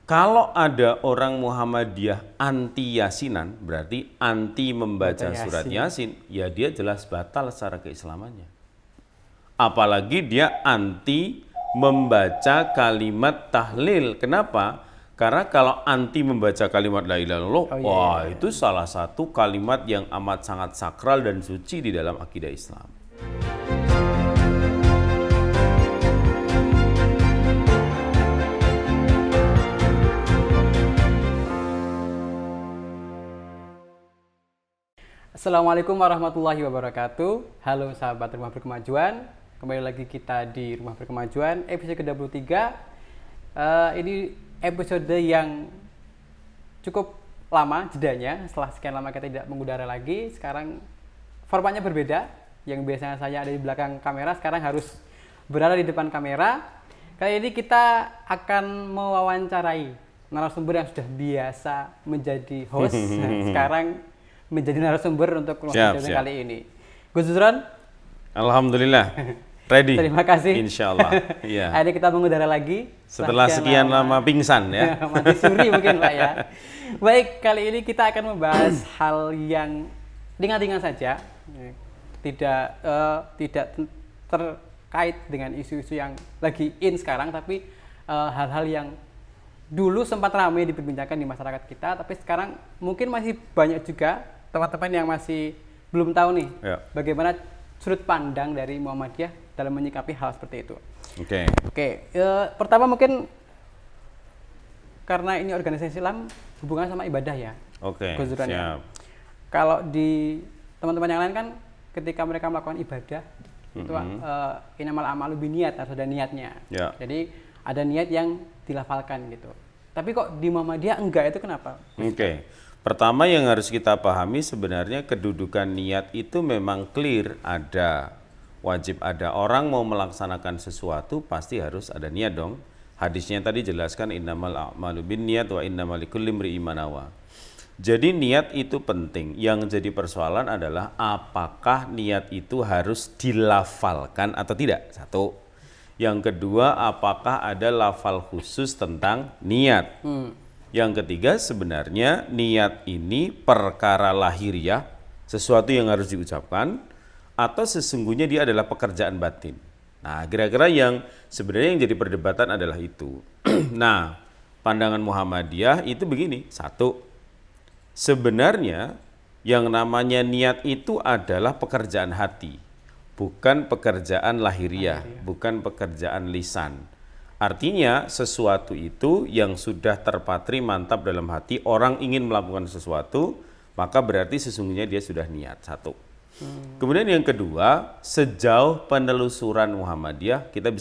Kalau ada orang Muhammadiyah anti yasinan, berarti anti membaca surat yasin, ya dia jelas batal secara keislamannya. Apalagi dia anti membaca kalimat tahlil. Kenapa? Karena kalau anti membaca kalimat la ilaha illallah, wah itu salah satu kalimat yang amat sangat sakral dan suci di dalam akidah Islam. Assalamualaikum warahmatullahi wabarakatuh. Halo sahabat Rumah Berkemajuan. Kembali lagi kita di Rumah Berkemajuan episode ke-23. Ini episode yang cukup lama jedanya. Setelah sekian lama kita tidak mengudara lagi. Sekarang formatnya berbeda. Yang biasanya saya ada di belakang kamera, sekarang harus berada di depan kamera. Kali ini kita akan mewawancarai narasumber yang sudah biasa menjadi host. Sekarang menjadi narasumber untuk kali ini. Gus Zuzron? Alhamdulillah, ready. Terima kasih. Insyaallah. Iya. Hari ini kita mengudara lagi. Setelah sekian lama pingsan ya. Mati suri mungkin Pak ya. Baik, kali ini kita akan membahas hal yang ringan-ringan saja. Tidak terkait dengan isu-isu yang lagi in sekarang, tapi hal-hal yang dulu sempat ramai diperbincangkan di masyarakat kita, tapi sekarang mungkin masih banyak juga teman-teman yang masih belum tahu nih bagaimana sudut pandang dari Muhammadiyah dalam menyikapi hal seperti itu. Oke. Pertama mungkin karena ini organisasi Islam hubungannya sama ibadah ya. Siap. Kalau di teman-teman yang lain kan ketika mereka melakukan ibadah itu inamal amalu biniat, harus ada niatnya. Jadi ada niat yang dilafalkan gitu. Tapi kok di Muhammadiyah enggak, itu kenapa? Pertama yang harus kita pahami sebenarnya kedudukan niat itu memang clear, ada. Wajib ada. Orang mau melaksanakan sesuatu pasti harus ada niat dong. Hadisnya tadi jelaskan innamal a'malu binniyat wa innamal likulli imri'in ma nawa. Jadi niat itu penting. Yang jadi persoalan adalah apakah niat itu harus dilafalkan atau tidak? Satu. Yang kedua, apakah ada lafal khusus tentang niat? Yang ketiga, sebenarnya niat ini perkara lahiriah, sesuatu yang harus diucapkan, atau sesungguhnya dia adalah pekerjaan batin. Nah, kira-kira yang sebenarnya yang jadi perdebatan adalah itu. Nah, pandangan Muhammadiyah itu begini. Satu, sebenarnya yang namanya niat itu adalah pekerjaan hati, bukan pekerjaan lahiriah, bukan pekerjaan lisan. Artinya sesuatu itu yang sudah terpatri mantap dalam hati, orang ingin melakukan sesuatu, maka berarti sesungguhnya dia sudah niat. Satu. Kemudian yang kedua, sejauh penelusuran Muhammadiyah, kita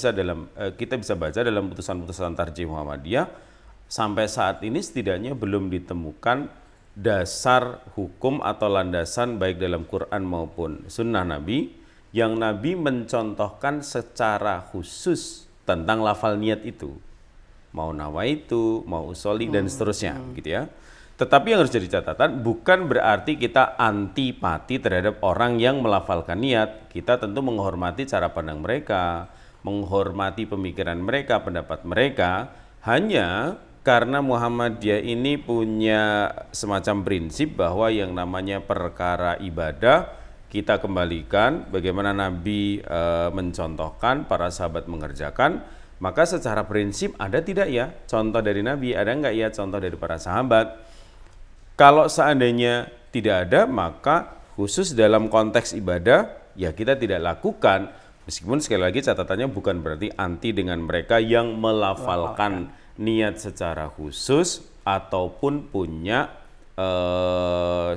bisa baca dalam putusan-putusan tarjih Muhammadiyah, sampai saat ini setidaknya belum ditemukan dasar hukum atau landasan baik dalam Quran maupun sunnah Nabi yang Nabi mencontohkan secara khusus tentang lafal niat itu, mau nawaitu, mau usoli dan seterusnya, gitu ya. Tetapi yang harus jadi catatan, bukan berarti kita antipati terhadap orang yang melafalkan niat. Kita tentu menghormati cara pandang mereka, menghormati pemikiran mereka, pendapat mereka. Hanya karena Muhammadiyah ini punya semacam prinsip bahwa yang namanya perkara ibadah kita kembalikan bagaimana Nabi mencontohkan, para sahabat mengerjakan, maka secara prinsip ada tidak ya contoh dari Nabi, ada enggak ya contoh dari para sahabat. Kalau seandainya tidak ada, maka khusus dalam konteks ibadah ya kita tidak lakukan, meskipun sekali lagi catatannya bukan berarti anti dengan mereka yang melafalkan niat secara khusus ataupun punya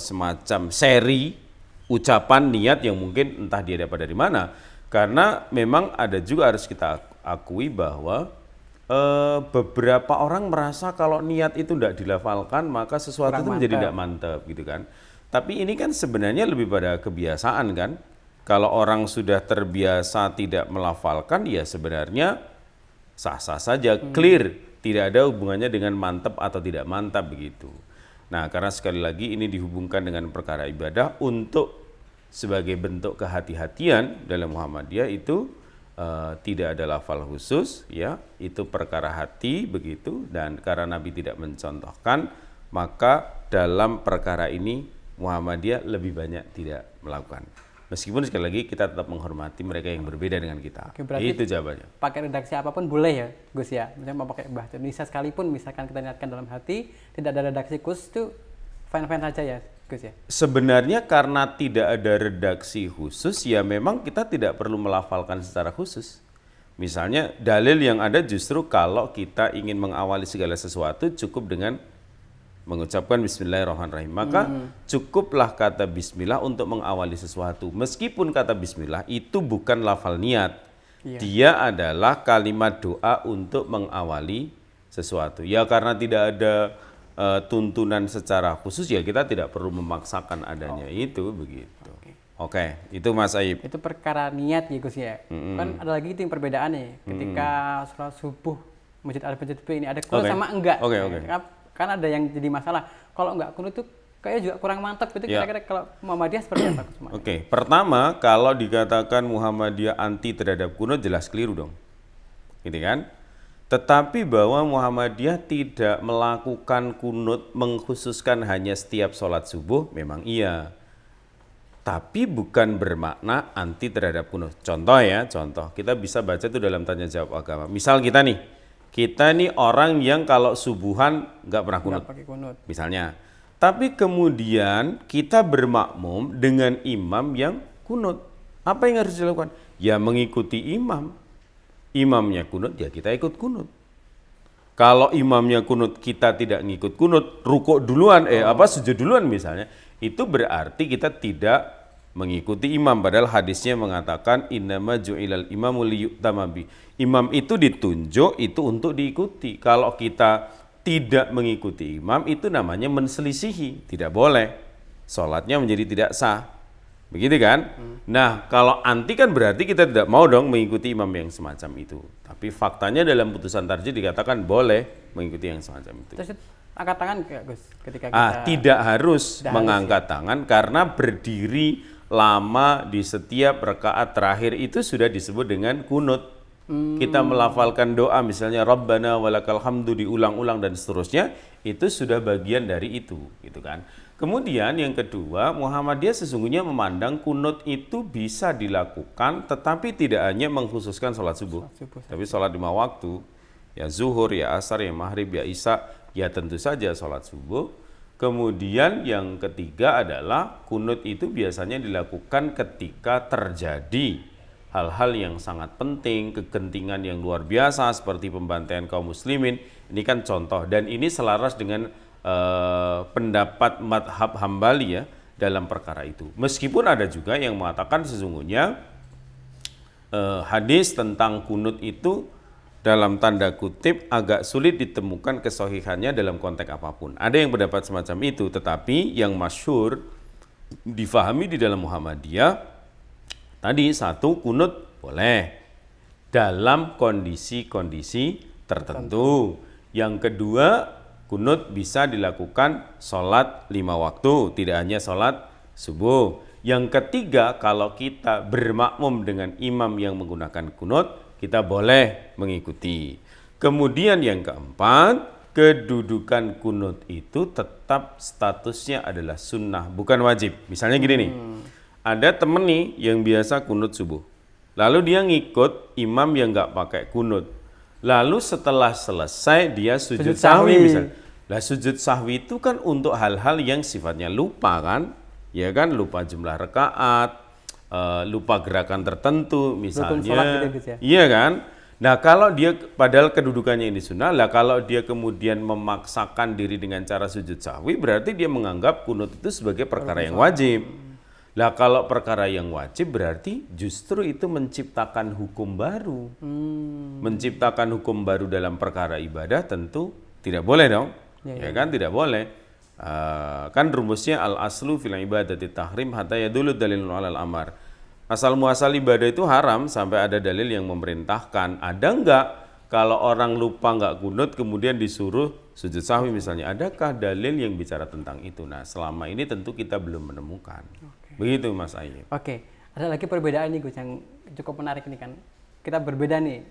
semacam seri ucapan niat yang mungkin entah dia dapat dari mana. Karena memang ada juga harus kita akui bahwa beberapa orang merasa kalau niat itu tidak dilafalkan maka sesuatu itu menjadi tidak mantap gitu kan. Tapi ini kan sebenarnya lebih pada kebiasaan kan. Kalau orang sudah terbiasa tidak melafalkan ya sebenarnya sah-sah saja, clear, tidak ada hubungannya dengan mantap atau tidak mantap begitu. Nah, karena sekali lagi ini dihubungkan dengan perkara ibadah untuk sebagai bentuk kehati-hatian dalam Muhammadiyah itu tidak ada lafal khusus, ya itu perkara hati begitu, dan karena Nabi tidak mencontohkan, maka dalam perkara ini Muhammadiyah lebih banyak tidak melakukan. Meskipun sekali lagi kita tetap menghormati mereka yang berbeda dengan kita. Oke, berarti itu jawabannya. pakai redaksi apapun boleh ya Gus ya, misalnya mau pakai bahasa Indonesia sekalipun, misalkan kita niatkan dalam hati tidak ada redaksi khusus itu fine-fine saja ya Gus ya. Sebenarnya karena tidak ada redaksi khusus, ya memang kita tidak perlu melafalkan secara khusus. Misalnya dalil yang ada justru kalau kita ingin mengawali segala sesuatu cukup dengan mengucapkan bismillahirrahmanirrahim. Maka cukuplah kata bismillah untuk mengawali sesuatu. Meskipun kata bismillah itu bukan lafal niat. Iya. Dia adalah kalimat doa untuk mengawali sesuatu. Ya karena tidak ada tuntunan secara khusus, ya kita tidak perlu memaksakan adanya itu begitu. Oke, itu Mas Aib. Itu perkara niat ya Gus ya. Kan ada lagi itu yang perbedaannya. Ketika sholat subuh Masjid Al-Masjid ini ada kunut sama enggak. Kan ada yang jadi masalah. Kalau enggak kunut itu kayaknya juga kurang mantap. Itu kira-kira kalau Muhammadiyah seperti apa? Oke, pertama kalau dikatakan Muhammadiyah anti terhadap kunut jelas keliru dong. Gitu kan? Tetapi bahwa Muhammadiyah tidak melakukan kunut mengkhususkan hanya setiap sholat subuh, memang iya. Tapi bukan bermakna anti terhadap kunut. Contoh ya, contoh. Kita bisa baca itu dalam tanya jawab agama. Misal kita nih orang yang kalau subuhan nggak pernah kunut. Nggak pakai kunut. Misalnya. Tapi kemudian kita bermakmum dengan imam yang kunut. Apa yang harus dilakukan? Ya mengikuti imam. Imamnya kunut, ya kita ikut kunut. Kalau imamnya kunut, kita tidak ngikut kunut, rukuk duluan, sujud duluan misalnya, itu berarti kita tidak mengikuti imam. Padahal hadisnya mengatakan innama ju'ilal imamu liyu'tama bi. Imam itu ditunjuk itu untuk diikuti. Kalau kita tidak mengikuti imam, itu namanya menselisihi, tidak boleh. Sholatnya menjadi tidak sah. Begitu kan? Nah, kalau anti kan berarti kita tidak mau dong mengikuti imam yang semacam itu. Tapi faktanya dalam putusan tarjih dikatakan boleh mengikuti yang semacam itu. Terus angkat tangan nggak Gus ketika kita tidak harus mengangkat tangan karena berdiri lama di setiap rakaat terakhir itu sudah disebut dengan kunut. Kita melafalkan doa misalnya Rabbana walakal hamdu diulang-ulang dan seterusnya, itu sudah bagian dari itu, gitu kan. Kemudian yang kedua, Muhammadiyah sesungguhnya memandang kunut itu bisa dilakukan tetapi tidak hanya mengkhususkan sholat subuh. Tapi sholat 5 waktu, ya zuhur, ya asar, ya maghrib, ya isya, ya tentu saja sholat subuh. Kemudian yang ketiga adalah kunut itu biasanya dilakukan ketika terjadi hal-hal yang sangat penting, kegentingan yang luar biasa seperti pembantaian kaum muslimin. Ini kan contoh, dan ini selaras dengan pendapat madhab Hambali ya dalam perkara itu. Meskipun ada juga yang mengatakan sesungguhnya hadis tentang kunut itu dalam tanda kutip agak sulit ditemukan kesohihannya dalam konteks apapun. Ada yang berpendapat semacam itu, tetapi yang masyhur difahami di dalam Muhammadiyah tadi satu, kunut boleh dalam kondisi-kondisi tertentu. Yang kedua, kunut bisa dilakukan sholat 5 waktu, tidak hanya sholat subuh. Yang ketiga, kalau kita bermakmum dengan imam yang menggunakan kunut, kita boleh mengikuti. Kemudian yang keempat, kedudukan kunut itu tetap statusnya adalah sunnah, bukan wajib. Misalnya gini nih, ada temen nih yang biasa kunut subuh. Lalu dia ngikut imam yang nggak pakai kunut. Lalu setelah selesai dia sujud sahwi misalnya. Lah sujud sahwi itu kan untuk hal-hal yang sifatnya lupa kan? Ya kan, lupa jumlah rakaat, lupa gerakan tertentu misalnya. Gitu, ya? Iya kan? Nah kalau dia padahal kedudukannya ini sunnah, lah kalau dia kemudian memaksakan diri dengan cara sujud sahwi berarti dia menganggap kunut itu sebagai perkara yang wajib. Lah kalau perkara yang wajib berarti justru itu menciptakan hukum baru. Menciptakan hukum baru dalam perkara ibadah tentu tidak boleh dong. Ya kan, tidak boleh. Kan rumusnya al-aslu fil ibadati tahrim hatta yadullu dalilun 'alal amar. Asal muasal ibadah itu haram sampai ada dalil yang memerintahkan. Ada enggak kalau orang lupa enggak kunut kemudian disuruh sujud sahwi misalnya? Adakah dalil yang bicara tentang itu? Nah, selama ini tentu kita belum menemukan. Begitu Mas Ayyub. Oke, ada lagi perbedaan nih Gus yang cukup menarik ini kan. kita berbeda nih,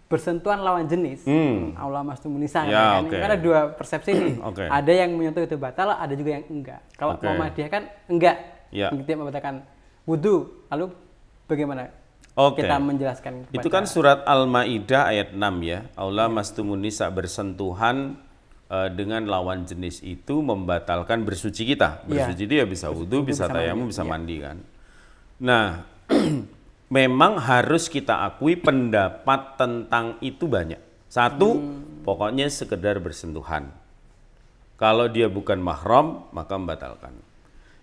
bersentuhan lawan jenis, aula mastumun nisa, Ya, kan? oke. Ada dua persepsi nih. Oke. Ada yang menyentuh itu batal, ada juga yang enggak. Kalau Oke. Muhammadiyah kan enggak, Ya. tidak membatalkan wudhu. Lalu bagaimana Oke. kita menjelaskan? Itu kan surat Al-Maidah ayat 6 ya. Aula mastumun nisa, bersentuhan dengan lawan jenis itu membatalkan bersuci kita. Iya. Bersuci itu ya bisa wudhu, bisa bisa tayamum, mandi. bisa Iya. mandi kan. Nah, memang harus kita akui pendapat tentang itu banyak. Satu, pokoknya sekedar bersentuhan. Kalau dia bukan mahram, maka membatalkan.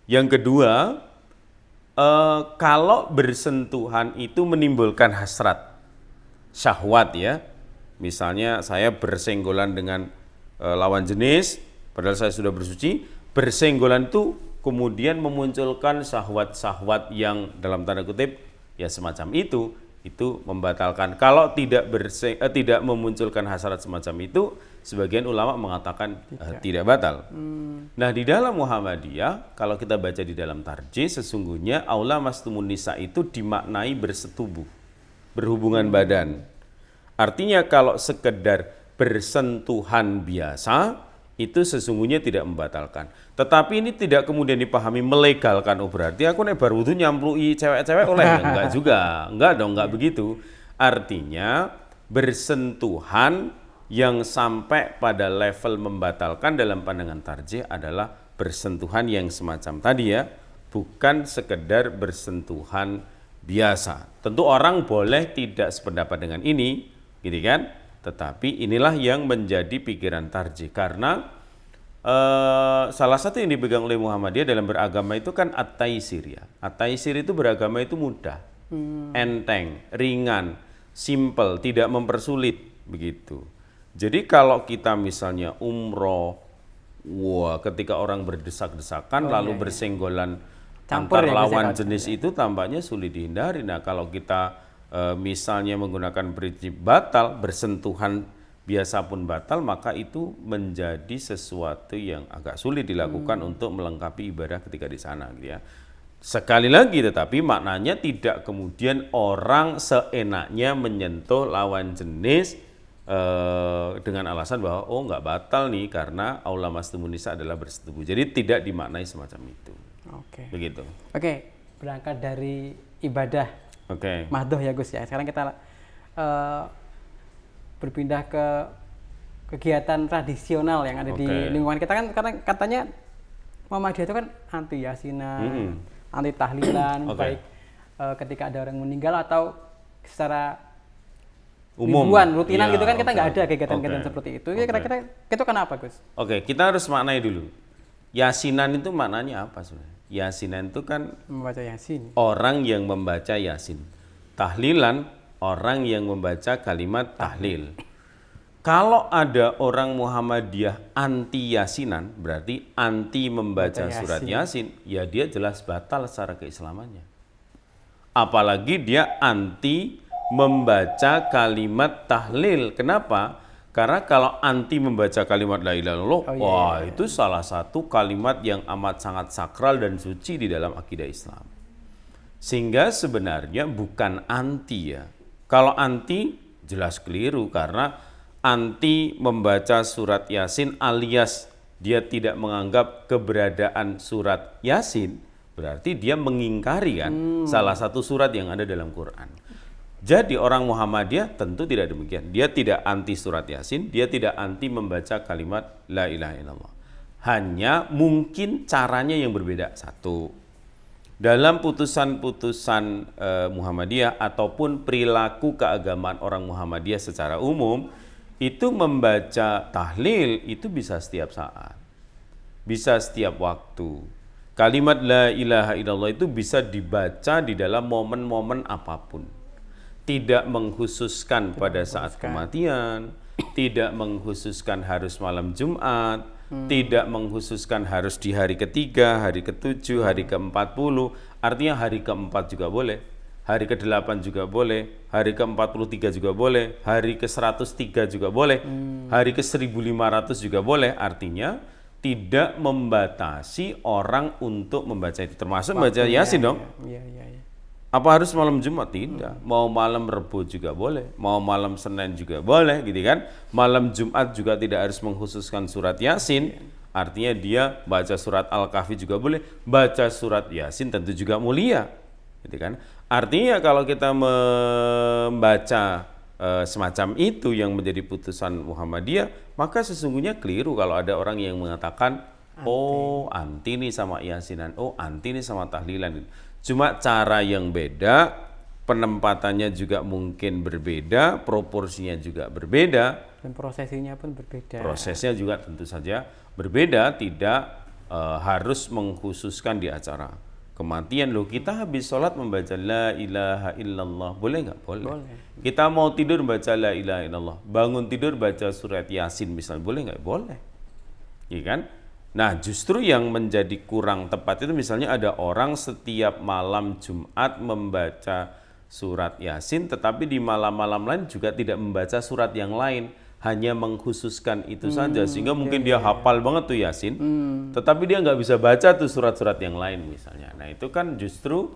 Yang kedua, kalau bersentuhan itu menimbulkan hasrat, syahwat ya. Misalnya saya bersenggolan dengan lawan jenis, padahal saya sudah bersuci, bersenggolan itu kemudian memunculkan syahwat-syahwat yang dalam tanda kutip ya semacam itu membatalkan. Kalau tidak memunculkan hasrat semacam itu, sebagian ulama mengatakan tidak batal. Nah, di dalam Muhammadiyah, kalau kita baca di dalam tarjih, sesungguhnya aula mastumun nisa itu dimaknai bersetubuh, berhubungan badan. Artinya kalau sekedar bersentuhan biasa, itu sesungguhnya tidak membatalkan. Tetapi ini tidak kemudian dipahami melegalkan. Oh berarti aku nek bar wudu nyamplui cewek-cewek oleh? Enggak juga. Enggak dong, enggak begitu. Artinya bersentuhan yang sampai pada level membatalkan dalam pandangan tarjih adalah bersentuhan yang semacam tadi ya, bukan sekedar bersentuhan biasa. Tentu orang boleh tidak sependapat dengan ini, gitu kan? Tetapi inilah yang menjadi pikiran tarjih karena salah satu yang dipegang oleh Muhammadiyah dalam beragama itu kan at-taisir ya. At-taisir itu beragama itu mudah, enteng, ringan, simple, tidak mempersulit begitu. Jadi kalau kita misalnya umroh, wah ketika orang berdesak-desakan lalu bersenggolan Campur antar ya, lawan bisa jenis itu tampaknya sulit dihindari. Nah kalau kita misalnya menggunakan prinsip batal, bersentuhan biasa pun batal, maka itu menjadi sesuatu yang agak sulit dilakukan untuk melengkapi ibadah ketika di sana gitu ya. Sekali lagi tetapi maknanya tidak kemudian orang seenaknya menyentuh lawan jenis dengan alasan bahwa oh nggak batal nih karena aula mastumun nisa adalah bersetubuh. Jadi tidak dimaknai semacam itu. Oke. Begitu. Oke, berangkat dari ibadah Oke. mahdoh ya Gus ya. Sekarang kita berpindah ke kegiatan tradisional yang ada di lingkungan kita kan, karena katanya Muhammadiyah itu kan anti yasinan, anti tahlilan, baik ketika ada orang meninggal atau secara ribuan rutinan gitu kan, kita nggak ada kegiatan-kegiatan seperti itu. Kira-kira itu kenapa Gus? Oke, kita harus maknai dulu. Yasinan itu maknanya apa sebenarnya? Yasinan itu kan Membaca yasin. orang yang membaca yasin. Tahlilan, orang yang membaca kalimat tahlil. Kalau ada orang Muhammadiyah anti yasinan, berarti anti membaca surat yasin, ya dia jelas batal secara keislamannya. Apalagi dia anti membaca kalimat tahlil. Kenapa? Karena kalau anti membaca kalimat la ilaha illallah, wah itu salah satu kalimat yang amat sangat sakral dan suci di dalam akidah Islam. Sehingga sebenarnya bukan anti ya. Kalau anti jelas keliru karena anti membaca surat Yasin alias dia tidak menganggap keberadaan surat Yasin, berarti dia mengingkari kan salah satu surat yang ada dalam Quran. Jadi orang Muhammadiyah tentu tidak demikian. Dia tidak anti surat Yasin, dia tidak anti membaca kalimat la ilaha illallah. Hanya mungkin caranya yang berbeda. Satu, dalam putusan-putusan Muhammadiyah ataupun perilaku keagamaan orang Muhammadiyah secara umum, itu membaca tahlil itu bisa setiap saat, bisa setiap waktu. Kalimat la ilaha illallah itu bisa dibaca di dalam momen-momen apapun. Tidak mengkhususkan pada saat kematian, tidak mengkhususkan harus malam Jumat, tidak mengkhususkan harus di hari ketiga, hari ke-7, hari ke-40, artinya hari ke-4 juga boleh, hari ke-8 juga boleh, hari ke-43 juga boleh, hari ke-103 juga boleh, hari ke-1500 juga boleh, artinya tidak membatasi orang untuk membaca itu, termasuk membaca Yasin dong. Iya. Apa harus malam Jumat? Tidak. Mau malam Rebo juga boleh, mau malam Senin juga boleh, gitu kan. Malam Jumat juga tidak harus mengkhususkan surat Yasin. Artinya dia baca surat Al-Kahfi juga boleh, baca surat Yasin tentu juga mulia, gitu kan. Artinya kalau kita membaca semacam itu yang menjadi putusan Muhammadiyah, maka sesungguhnya keliru kalau ada orang yang mengatakan oh anti nih sama Yasinan, oh anti nih sama tahlilan. Cuma cara yang beda, penempatannya juga mungkin berbeda, proporsinya juga berbeda, Dan prosesinya pun berbeda. prosesnya juga tentu saja berbeda, tidak harus mengkhususkan di acara kematian. Loh, kita habis sholat membaca la ilaha illallah, boleh nggak? Boleh. Kita mau tidur baca la ilaha illallah, bangun tidur baca surat Yasin misalnya, boleh nggak? Boleh, iya kan? Nah, justru yang menjadi kurang tepat itu misalnya ada orang setiap malam Jumat membaca surat Yasin, tetapi di malam-malam lain juga tidak membaca surat yang lain, hanya mengkhususkan itu saja, sehingga mungkin dia hafal banget tuh Yasin, tetapi dia nggak bisa baca tuh surat-surat yang lain misalnya. Nah, itu kan justru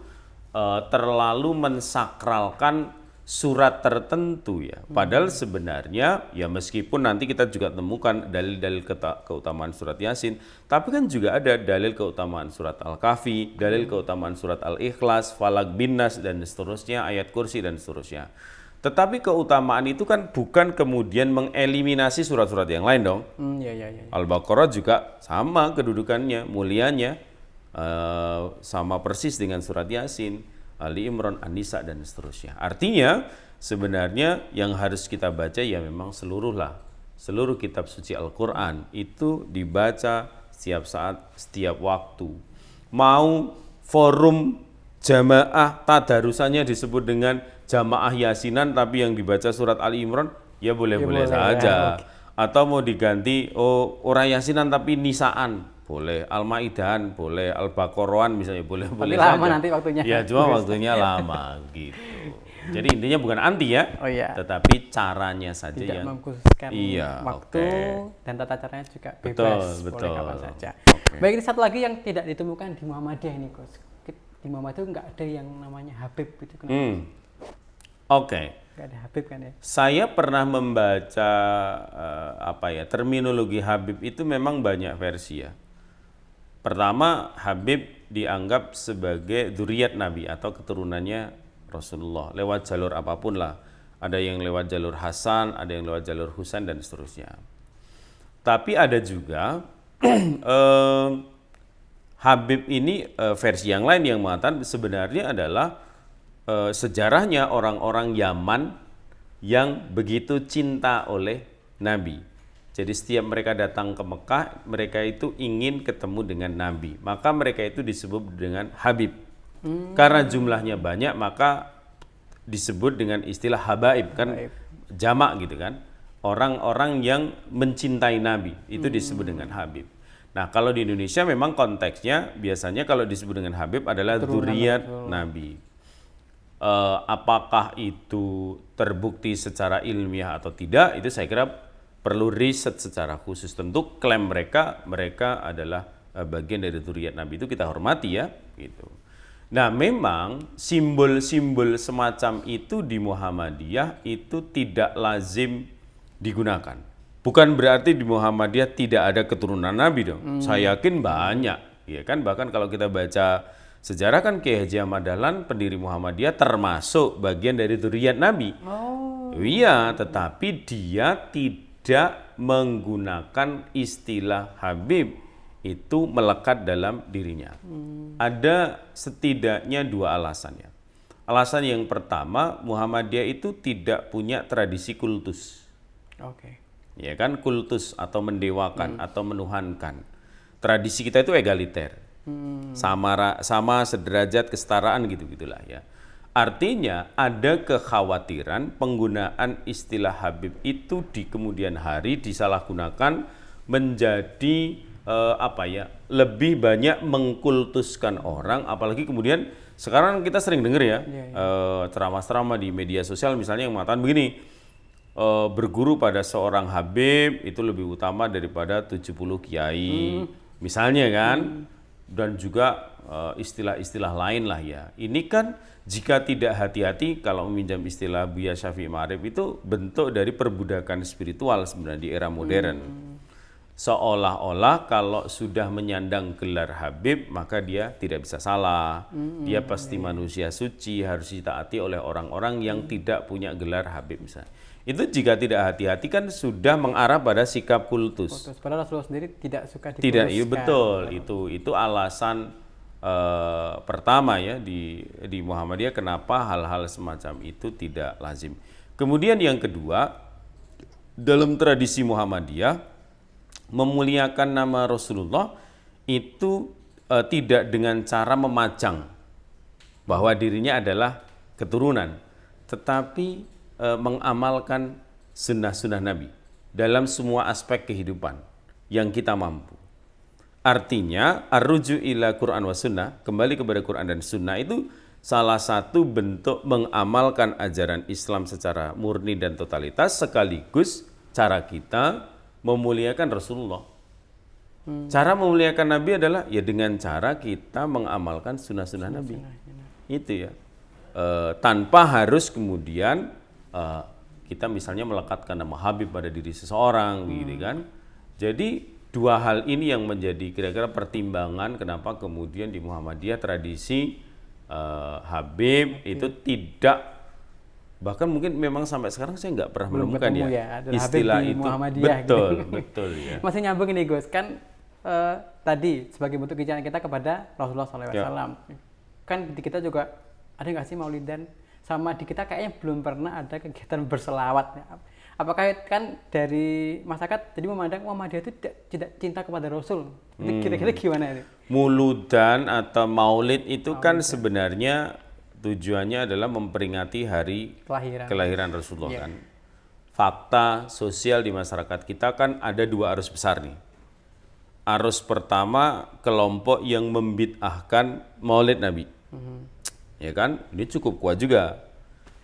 terlalu mensakralkan surat tertentu ya. Padahal sebenarnya ya meskipun nanti kita juga temukan dalil-dalil keutamaan surat Yasin, tapi kan juga ada dalil keutamaan surat Al-Kahfi, dalil keutamaan surat Al-Ikhlas, Falaq bin Nas dan seterusnya, ayat kursi dan seterusnya. Tetapi keutamaan itu kan bukan kemudian mengeliminasi surat-surat yang lain dong. Ya. Al-Baqarah juga sama kedudukannya, mulianya, sama persis dengan surat Yasin, Ali Imran, An-Nisa dan seterusnya. Artinya sebenarnya yang harus kita baca ya memang seluruh kitab suci Al-Quran itu dibaca setiap saat, setiap waktu. Mau forum jamaah tadarusannya disebut dengan jamaah Yasinan tapi yang dibaca surat Ali Imran, ya boleh-boleh saja. Atau mau diganti orang Yasinan tapi Nisaan, boleh. Al-Maidahan boleh, Al-Baqarahan misalnya boleh saja. Lama nanti waktunya. Ya cuma waktunya lama gitu. Jadi intinya bukan anti ya, tetapi caranya saja tidak yang mengkhususkan waktu dan tata caranya juga bebas, boleh kapan saja. Baik, ini satu lagi yang tidak ditemukan di Muhammadiyah ini, Gus. Di Muhammadiyah nggak ada yang namanya Habib gitu. Nggak ada Habib kan ya? Saya pernah membaca terminologi Habib itu memang banyak versi ya. Pertama, Habib dianggap sebagai dzurriyyat Nabi atau keturunannya Rasulullah lewat jalur apapun lah. Ada yang lewat jalur Hasan, ada yang lewat jalur Husain dan seterusnya. Tapi ada juga Habib ini versi yang lain yang mengatakan sebenarnya adalah sejarahnya orang-orang Yaman yang begitu cinta oleh Nabi. Jadi setiap mereka datang ke Mekah, mereka itu ingin ketemu dengan Nabi. Maka mereka itu disebut dengan Habib. Karena jumlahnya banyak, maka disebut dengan istilah habaib, kan jamak gitu kan. Orang-orang yang mencintai Nabi, itu disebut dengan Habib. Nah, kalau di Indonesia memang konteksnya biasanya kalau disebut dengan Habib adalah dzurriyyat Nabi. Apakah itu terbukti secara ilmiah atau tidak, itu saya kira perlu riset secara khusus. Tentu klaim mereka adalah bagian dari dzurriyyat Nabi, itu kita hormati ya gitu. Nah, memang simbol-simbol semacam itu di Muhammadiyah itu tidak lazim digunakan. Bukan berarti di Muhammadiyah tidak ada keturunan Nabi dong. Saya yakin banyak, ya kan. Bahkan kalau kita baca sejarah kan Kiai Haji Ahmad Dahlan pendiri Muhammadiyah termasuk bagian dari dzurriyyat Nabi. Iya, tetapi dia tidak menggunakan istilah Habib itu melekat dalam dirinya. Ada setidaknya dua alasannya. Alasan yang pertama, Muhammadiyah itu tidak punya tradisi kultus. Ya kan, kultus atau mendewakan atau menuhankan. Tradisi kita itu egaliter. Sama sederajat, kesetaraan gitu-gitulah ya. Artinya ada kekhawatiran penggunaan istilah Habib itu di kemudian hari disalahgunakan menjadi lebih banyak mengkultuskan orang, apalagi kemudian sekarang kita sering dengar ya ceramah-ceramah di media sosial misalnya yang mengatakan begini, berguru pada seorang Habib itu lebih utama daripada 70 kiai misalnya kan. dan juga istilah-istilah lain lah ya. Ini kan jika tidak hati-hati, kalau meminjam istilah Buya Syafi'i Ma'arif, itu bentuk dari perbudakan spiritual sebenarnya di era modern. Seolah-olah kalau sudah menyandang gelar Habib maka dia tidak bisa salah. Dia pasti manusia suci, harus ditaati oleh orang-orang yang tidak punya gelar Habib misalnya. Itu jika tidak hati-hati kan sudah mengarah pada sikap kultus. Padahal Rasulullah sendiri tidak suka dikultuskan. Tidak, iya betul. Itu alasan pertama ya di Muhammadiyah kenapa hal-hal semacam itu tidak lazim. Kemudian yang kedua, dalam tradisi Muhammadiyah memuliakan nama Rasulullah itu tidak dengan cara memajang bahwa dirinya adalah keturunan, tetapi mengamalkan sunnah-sunnah Nabi dalam semua aspek kehidupan yang kita mampu. Artinya, ar-ruju' ila Quran wa sunnah, kembali kepada Quran dan sunnah, itu salah satu bentuk mengamalkan ajaran Islam secara murni dan totalitas, sekaligus cara kita memuliakan Rasulullah. Cara memuliakan Nabi adalah ya dengan cara kita mengamalkan sunnah-sunnah Nabi. Itu ya. Tanpa harus kemudian kita misalnya melekatkan nama Habib pada diri seseorang, gitu kan. Jadi dua hal ini yang menjadi kira-kira pertimbangan kenapa kemudian di Muhammadiyah tradisi Habib itu tidak, bahkan mungkin memang sampai sekarang saya nggak pernah menemukan ya istilah itu. Betul, gitu. Betul ya. Masih nyambung ini Gus, kan tadi sebagai bentuk kecintaan kita kepada Rasulullah SAW. Ya. Kan di kita juga ada nggak sih maulidan? Sama di kita kayaknya belum pernah ada kegiatan berselawat. Apakah kan dari masyarakat jadi memandang Muhammadiyah itu tidak cinta kepada Rasul? Kira-kira gimana ini? Muludan atau maulid itu kan sebenarnya tujuannya adalah memperingati hari kelahiran Rasulullah kan. Fakta sosial di masyarakat kita kan ada dua arus besar nih. Arus pertama kelompok yang membid'ahkan maulid Nabi. Ya kan? Ini cukup kuat juga.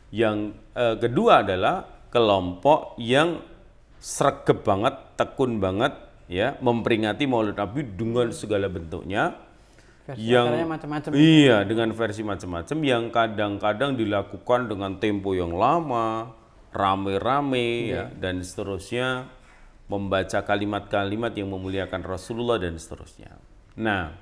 Yang kedua adalah kelompok yang sregep banget, tekun banget ya, memperingati maulid Nabi dengan segala bentuknya. Yang macam-macam. Iya, dengan versi macam-macam yang kadang-kadang dilakukan dengan tempo yang lama, rame-rame ya, dan seterusnya, membaca kalimat-kalimat yang memuliakan Rasulullah dan seterusnya. Nah,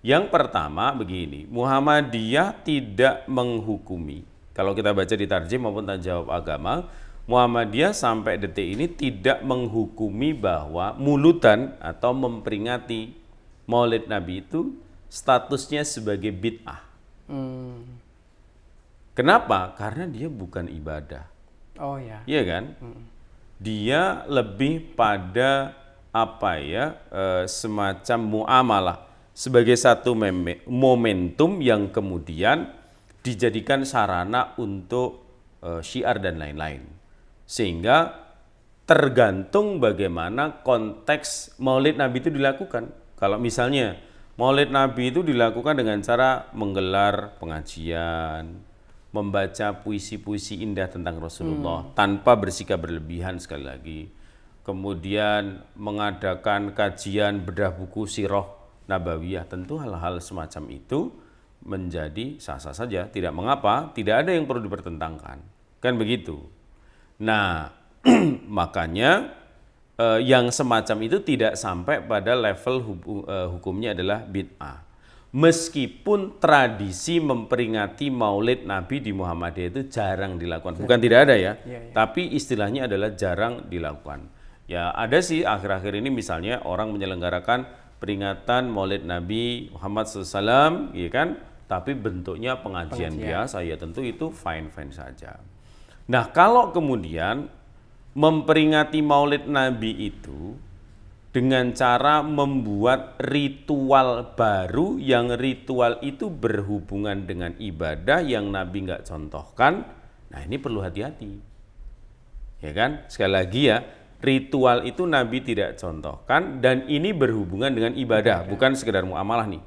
yang pertama begini, Muhammadiyah tidak menghukumi. Kalau kita baca di tarjim maupun tanya jawab agama, Muhammadiyah sampai detik ini tidak menghukumi bahwa muludan atau memperingati maulid Nabi itu statusnya sebagai bid'ah. Kenapa? Karena dia bukan ibadah. Oh ya. Iya kan? Dia lebih pada apa ya? Semacam muamalah sebagai satu momentum yang kemudian dijadikan sarana untuk syiar dan lain-lain. Sehingga tergantung bagaimana konteks maulid Nabi itu dilakukan. Kalau misalnya maulid Nabi itu dilakukan dengan cara menggelar pengajian, membaca puisi-puisi indah tentang Rasulullah tanpa bersikap berlebihan sekali lagi. Kemudian mengadakan kajian bedah buku sirah nabawiyah, tentu hal-hal semacam itu menjadi sah-sah saja, tidak mengapa, tidak ada yang perlu dipertentangkan. Kan begitu. Nah, makanya yang semacam itu tidak sampai pada level hukumnya adalah bid'ah. Meskipun tradisi memperingati maulid Nabi di Muhammadiyah itu jarang dilakukan. Bukan tidak ada ya, tapi istilahnya adalah jarang dilakukan. Ya ada sih akhir-akhir ini misalnya orang menyelenggarakan peringatan maulid Nabi Muhammad SAW, ya kan? Tapi bentuknya pengajian biasa, ya tentu itu fine-fine saja. Nah kalau kemudian memperingati maulid Nabi itu dengan cara membuat ritual baru yang ritual itu berhubungan dengan ibadah yang Nabi nggak contohkan, nah ini perlu hati-hati. Ya kan? Sekali lagi ya, ritual itu Nabi tidak contohkan dan ini berhubungan dengan ibadah, bukan sekedar muamalah nih.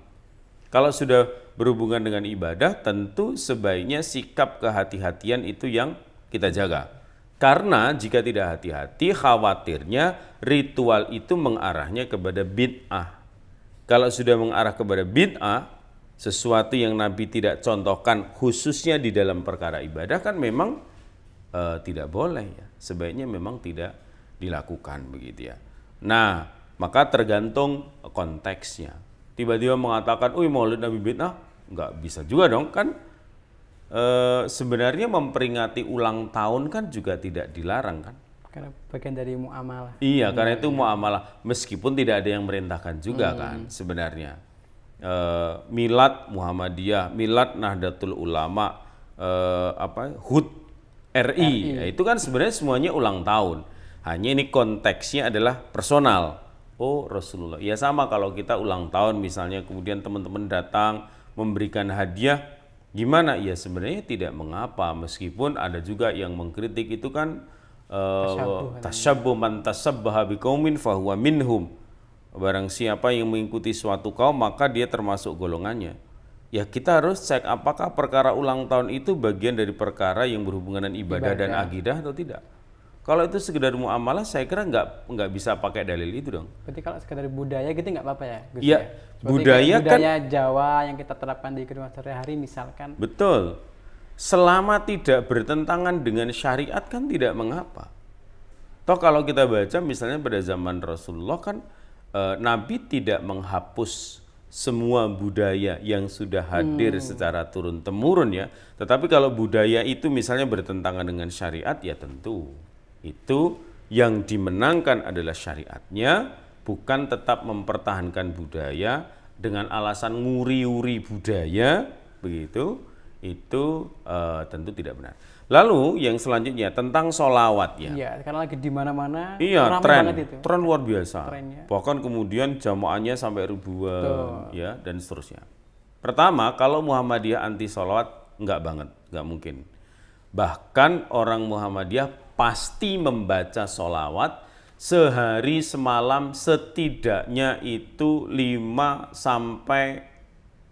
Kalau sudah berhubungan dengan ibadah, tentu sebaiknya sikap kehati-hatian itu yang kita jaga. Karena jika tidak hati-hati, khawatirnya ritual itu mengarahnya kepada bid'ah Kalau sudah mengarah kepada bid'ah, sesuatu yang Nabi tidak contohkan khususnya di dalam perkara ibadah kan memang tidak boleh ya. Sebaiknya memang tidak dilakukan begitu ya. Nah, maka tergantung konteksnya. Tiba-tiba mengatakan, maulid Nabi bid'ah, nggak bisa juga dong kan. Sebenarnya memperingati ulang tahun kan juga tidak dilarang kan. Karena bagian dari muamalah. Iya, karena itu muamalah. Meskipun tidak ada yang merintahkan juga kan sebenarnya. Milad Muhammadiyah, Milad Nahdlatul Ulama, HUT RI. Ya, itu kan sebenarnya semuanya ulang tahun. Hanya ini konteksnya adalah personal. Oh Rasulullah. Ya sama kalau kita ulang tahun misalnya kemudian teman-teman datang memberikan hadiah, gimana? Ya sebenarnya tidak mengapa meskipun ada juga yang mengkritik itu kan tasyabbuh man tasabbaha biqaumin fahuwa minhum. Barang siapa yang mengikuti suatu kaum maka dia termasuk golongannya. Ya kita harus cek apakah perkara ulang tahun itu bagian dari perkara yang berhubungan dengan ibadah dan akidah atau tidak. Kalau itu sekedar muamalah saya kira nggak bisa pakai dalil itu dong. Berarti kalau sekedar budaya gitu nggak apa-apa ya Gus? Iya, budaya kan Jawa yang kita terapkan di kehidupan sehari-hari misalkan. Betul. Selama tidak bertentangan dengan syariat kan tidak mengapa. Toh kalau kita baca misalnya pada zaman Rasulullah kan Nabi tidak menghapus semua budaya yang sudah hadir secara turun-temurun ya. Tetapi kalau budaya itu misalnya bertentangan dengan syariat ya tentu itu yang dimenangkan adalah syariatnya, bukan tetap mempertahankan budaya dengan alasan nguri-uri budaya begitu. Itu tentu tidak benar. Lalu yang selanjutnya tentang sholawat ya. Iya, karena lagi di mana-mana. Iya, tren luar biasa. Trennya. Bahkan kemudian jamaahnya sampai ribuan, ya dan seterusnya. Pertama, kalau Muhammadiyah anti sholawat enggak banget, enggak mungkin. Bahkan orang Muhammadiyah pasti membaca sholawat sehari semalam setidaknya itu 5 sampai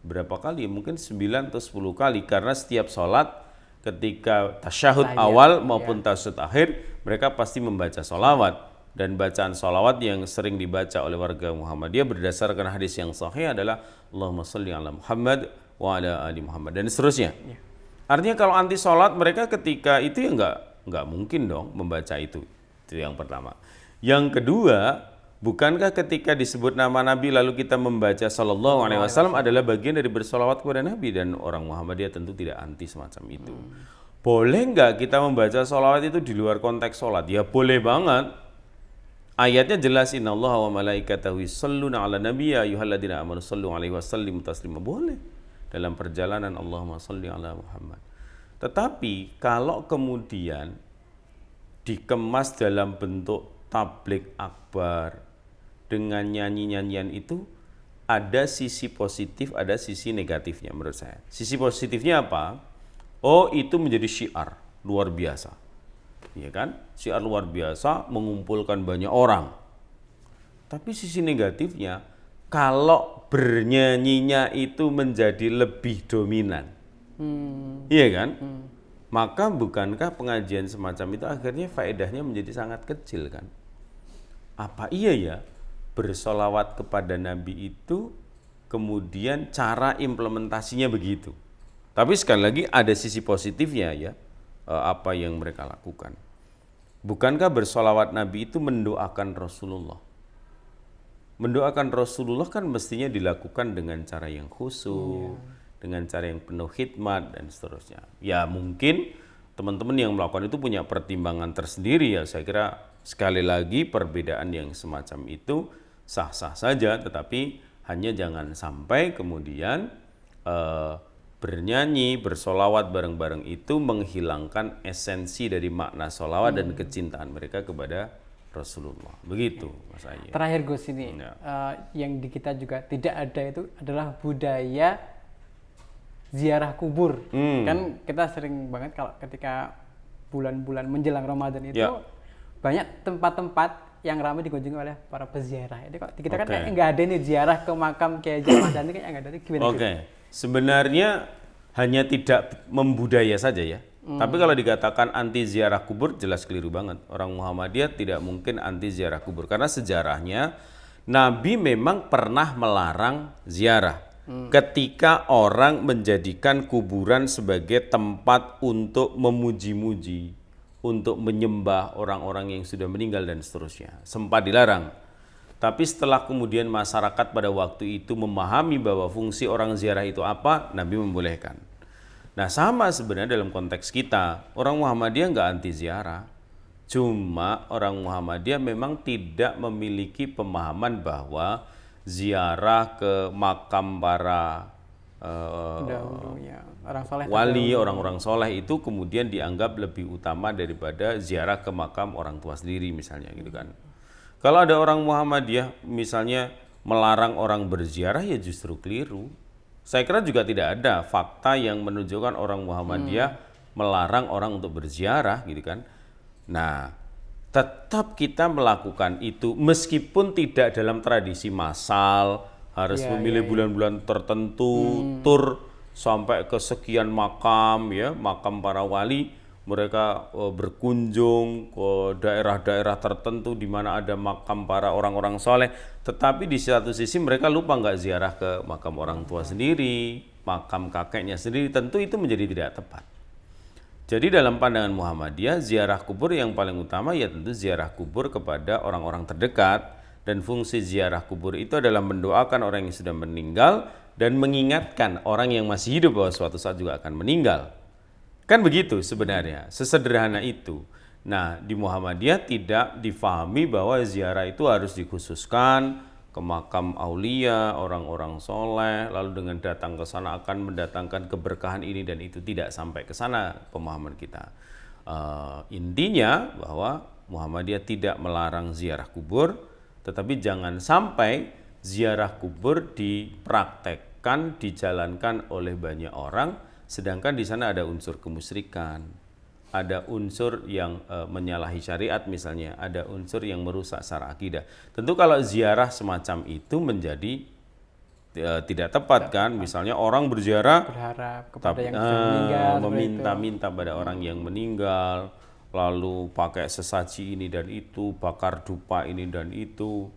berapa kali, mungkin 9 atau 10 kali, karena setiap sholat ketika tasyahud awal maupun tasyahud akhir mereka pasti membaca sholawat, dan bacaan sholawat yang sering dibaca oleh warga Muhammadiyah berdasarkan hadis yang sahih adalah Allahumma sholli ala Muhammad wa ala ali Muhammad dan seterusnya. Artinya kalau anti sholat mereka ketika itu ya nggak mungkin dong membaca itu yang pertama. Yang kedua, bukankah ketika disebut nama Nabi lalu kita membaca sallallahu alaihi wasallam adalah bagian dari bersolawat kepada Nabi, dan orang Muhammadiyah tentu tidak anti semacam itu. Boleh nggak kita membaca solawat itu di luar konteks sholat? Ya boleh banget. Ayatnya jelas, innallaha wa malaikatahu yusholluna ala nabiyya ayyuhalladzina amanu shollu alaihi wasallimu taslima. Boleh dalam perjalanan Allahumma sholli ala Muhammad. Tetapi kalau kemudian dikemas dalam bentuk tablik akbar dengan nyanyi-nyanyian itu, ada sisi positif, ada sisi negatifnya menurut saya. Sisi positifnya apa? Oh, itu menjadi syiar luar biasa. Ya kan? Syiar luar biasa mengumpulkan banyak orang. Tapi sisi negatifnya, kalau bernyanyinya itu menjadi lebih dominan. Iya kan? Maka bukankah pengajian semacam itu akhirnya faedahnya menjadi sangat kecil kan? Apa iya ya bersolawat kepada Nabi itu kemudian cara implementasinya begitu? Tapi sekali lagi ada sisi positifnya ya, apa yang mereka lakukan. Bukankah bersolawat Nabi itu mendoakan Rasulullah? Mendoakan Rasulullah kan mestinya dilakukan dengan cara yang khusyuk, dengan cara yang penuh khidmat dan seterusnya. Ya mungkin teman-teman yang melakukan itu punya pertimbangan tersendiri ya. Saya kira sekali lagi perbedaan yang semacam itu sah-sah saja, tetapi hanya jangan sampai kemudian bernyanyi, bersolawat bareng-bareng itu menghilangkan esensi dari makna solawat dan kecintaan mereka kepada Rasulullah. Begitu Mas Ayi. Terakhir Gus ini, yang di kita juga tidak ada itu adalah budaya ziarah kubur. Kan kita sering banget kalau ketika bulan-bulan menjelang Ramadan itu banyak tempat-tempat yang ramai dikunjungi oleh para peziarah. Itu kok kita kan nggak ada nih ziarah ke makam Kiai Haji Ahmad Dhani, kayaknya nggak ada. Gimana? Sebenarnya hanya tidak membudaya saja ya. Tapi kalau dikatakan anti ziarah kubur jelas keliru banget. Orang Muhammadiyah tidak mungkin anti ziarah kubur karena sejarahnya Nabi memang pernah melarang ziarah. Ketika orang menjadikan kuburan sebagai tempat untuk memuji-muji, untuk menyembah orang-orang yang sudah meninggal dan seterusnya. Sempat dilarang. Tapi setelah kemudian masyarakat pada waktu itu memahami bahwa fungsi orang ziarah itu apa, Nabi membolehkan. Nah sama sebenarnya dalam konteks kita, orang Muhammadiyah nggak anti ziarah. Cuma orang Muhammadiyah memang tidak memiliki pemahaman bahwa ziarah ke makam para orang soleh wali, orang-orang soleh itu kemudian dianggap lebih utama daripada ziarah ke makam orang tua sendiri misalnya gitu kan. Kalau ada orang Muhammadiyah misalnya melarang orang berziarah ya justru keliru. Saya kira juga tidak ada fakta yang menunjukkan orang Muhammadiyah melarang orang untuk berziarah gitu kan. Nah, tetap kita melakukan itu meskipun tidak dalam tradisi massal, harus memilih bulan-bulan tertentu, tur sampai ke sekian makam ya, makam para wali. Mereka berkunjung ke daerah-daerah tertentu di mana ada makam para orang-orang soleh. Tetapi di satu sisi mereka lupa nggak ziarah ke makam orang tua sendiri, makam kakeknya sendiri. Tentu itu menjadi tidak tepat. Jadi dalam pandangan Muhammadiyah, ziarah kubur yang paling utama ya tentu ziarah kubur kepada orang-orang terdekat. Dan fungsi ziarah kubur itu adalah mendoakan orang yang sudah meninggal dan mengingatkan orang yang masih hidup bahwa suatu saat juga akan meninggal. Kan begitu sebenarnya, sesederhana itu. Nah, di Muhammadiyah tidak difahami bahwa ziarah itu harus dikhususkan ke makam aulia, orang-orang soleh, lalu dengan datang ke sana akan mendatangkan keberkahan ini dan itu. Tidak sampai ke sana pemahaman kita. Intinya bahwa Muhammadiyah tidak melarang ziarah kubur, tetapi jangan sampai ziarah kubur dipraktekkan, dijalankan oleh banyak orang, sedangkan di sana ada unsur kemusyrikan, ada unsur yang menyalahi syariat misalnya, ada unsur yang merusak secara akidah. Tentu kalau ziarah semacam itu menjadi tidak tepat kan, misalnya orang berziarah berharap kepada yang sudah meninggal, meminta-minta pada orang yang meninggal, lalu pakai sesaji ini dan itu, bakar dupa ini dan itu,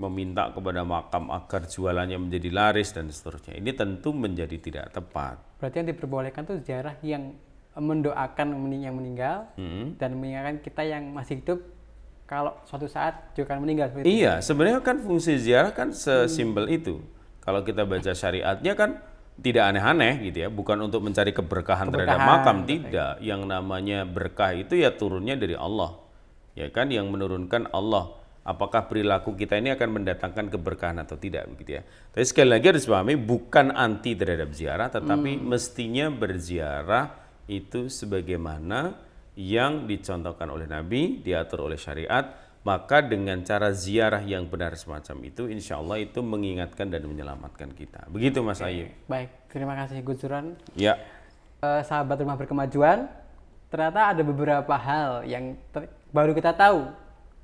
meminta kepada makam agar jualannya menjadi laris dan seterusnya. Ini tentu menjadi tidak tepat. Berarti yang diperbolehkan tuh ziarah yang mendoakan yang meninggal dan mengingatkan kita yang masih hidup kalau suatu saat juga akan meninggal. Iya, sebenarnya kan fungsi ziarah kan sesimpel itu. Kalau kita baca syariatnya kan tidak aneh-aneh gitu ya, bukan untuk mencari keberkahan terhadap makam, tidak. Yang namanya berkah itu ya turunnya dari Allah. Ya kan, yang menurunkan Allah. Apakah perilaku kita ini akan mendatangkan keberkahan atau tidak begitu ya. Tapi sekali lagi harus pahami bukan anti terhadap ziarah, tetapi mestinya berziarah itu sebagaimana yang dicontohkan oleh Nabi, diatur oleh syariat. Maka dengan cara ziarah yang benar semacam itu, insya Allah itu mengingatkan dan menyelamatkan kita. Begitu Mas Ayu. Baik, terima kasih Gus Duran. Ya. Sahabat Rumah Berkemajuan, ternyata ada beberapa hal yang baru kita tahu.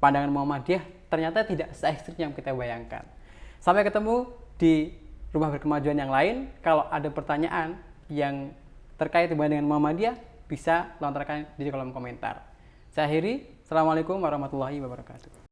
Pandangan Muhammadiyah ternyata tidak se-ekstrim yang kita bayangkan. Sampai ketemu di Rumah Berkemajuan yang lain. Kalau ada pertanyaan yang terkait dengan Muhammadiyah, bisa lontarkan di kolom komentar. Saya akhiri. Assalamualaikum warahmatullahi wabarakatuh.